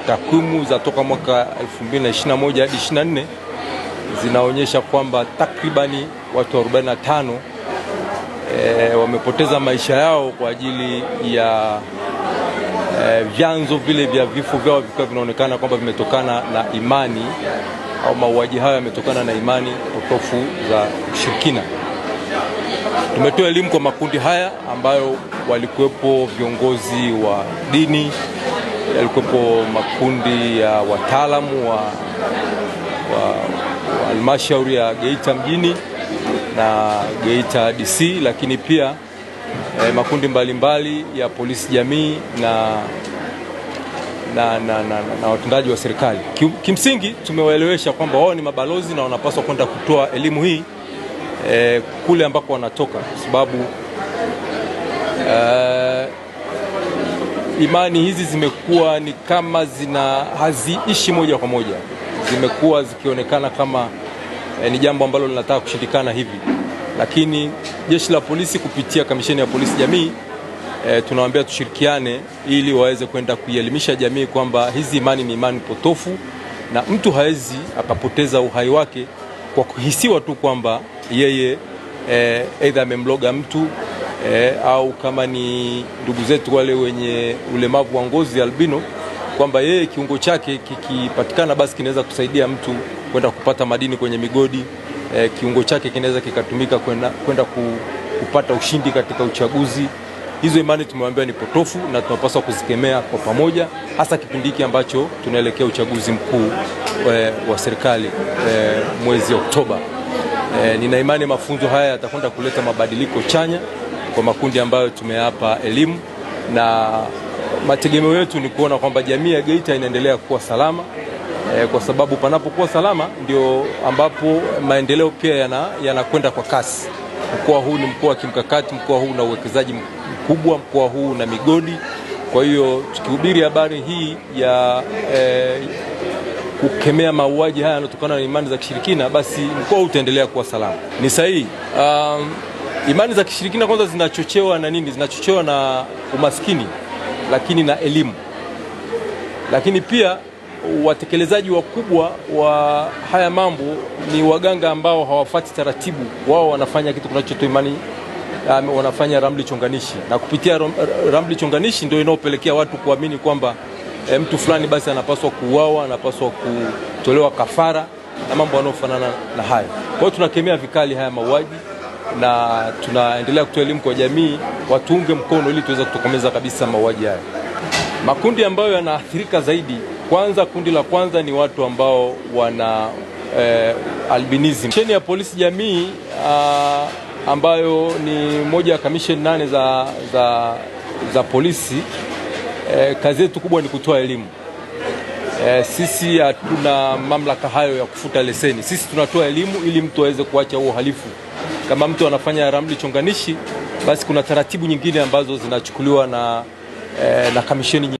takwimu za toka mwaka 2021 hadi 24 zinaonyesha kwamba takribani watu 45 wamepoteza maisha yao kwa ajili ya vyanzo vile vya vifo vyao vikiwa vinaonekana kwamba vimetokana na imani au mauaji hayo yametokana na imani potofu za ushirikina. Tumetoa elimu kwa makundi haya ambayo walikuwepo viongozi wa dini, yalikuwepo makundi ya wataalamu wa halmashauri ya Geita mjini na Geita DC, lakini pia makundi mbalimbali ya polisi jamii na watendaji wa serikali. Kimsingi tumewaelewesha kwamba wao ni mabalozi na wanapaswa kwenda kutoa elimu hii kule ambako wanatoka, sababu imani hizi zimekuwa ni kama haziishi moja kwa moja, zimekuwa zikionekana kama ni jambo ambalo linataka kushindikana hivi. Lakini jeshi la polisi kupitia kamisheni ya polisi jamii tunawaambia tushirikiane ili waweze kwenda kuielimisha jamii kwamba hizi imani ni imani potofu na mtu hawezi akapoteza uhai wake kwa kuhisiwa tu kwamba yeye aidha amemloga mtu au kama ni ndugu zetu wale wenye ulemavu wa ngozi albino, kwamba yeye kiungo chake kikipatikana basi kinaweza kusaidia mtu kwenda kupata madini kwenye migodi, kiungo chake kinaweza kikatumika kwenda kupata ushindi katika uchaguzi. Hizo imani tumewaambia ni potofu na tunapaswa kuzikemea kwa pamoja, hasa kipindi hiki ambacho tunaelekea uchaguzi mkuu wa serikali mwezi Oktoba. Nina imani mafunzo haya yatakwenda kuleta mabadiliko chanya kwa makundi ambayo tumeyapa elimu, na mategemeo yetu ni kuona kwamba jamii ya Geita inaendelea kuwa salama, kwa sababu panapokuwa salama ndio ambapo maendeleo pia yanakwenda kwa kasi. Mkoa huu ni mkoa wa kimkakati, mkoa huu una uwekezaji mkubwa, mkoa huu una migodi. Kwa hiyo tukihubiri habari hii ya kukemea mauaji haya yanayotokana na imani za kishirikina, basi mkoa utaendelea kuwa salama. Ni sahihi. Imani za kishirikina kwanza zinachochewa na nini? Zinachochewa na umaskini, lakini na elimu. Lakini pia watekelezaji wakubwa wa haya mambo ni waganga ambao hawafuati taratibu. Wao wanafanya kitu kinachoitwa imani, wanafanya ramli chonganishi, na kupitia ramli chonganishi ndio inaopelekea watu kuamini kwamba mtu fulani basi anapaswa kuuawa, anapaswa kutolewa kafara na mambo yanayofanana na hayo. Kwa hiyo tunakemea vikali haya mauaji na tunaendelea kutoa elimu kwa jamii watuunge mkono ili tuweze kutokomeza kabisa mauaji haya. Makundi ambayo yanaathirika zaidi, kwanza kundi la kwanza ni watu ambao wana albinism. Cheni ya polisi jamii ambayo ni moja ya kamisheni 8 za polisi, kazi yetu kubwa ni kutoa elimu. Sisi hatuna mamlaka hayo ya kufuta leseni. Sisi tunatoa elimu ili mtu aweze kuacha huo uhalifu. Kama mtu anafanya ramli chonganishi, basi kuna taratibu nyingine ambazo zinachukuliwa na kamisheni nyingine.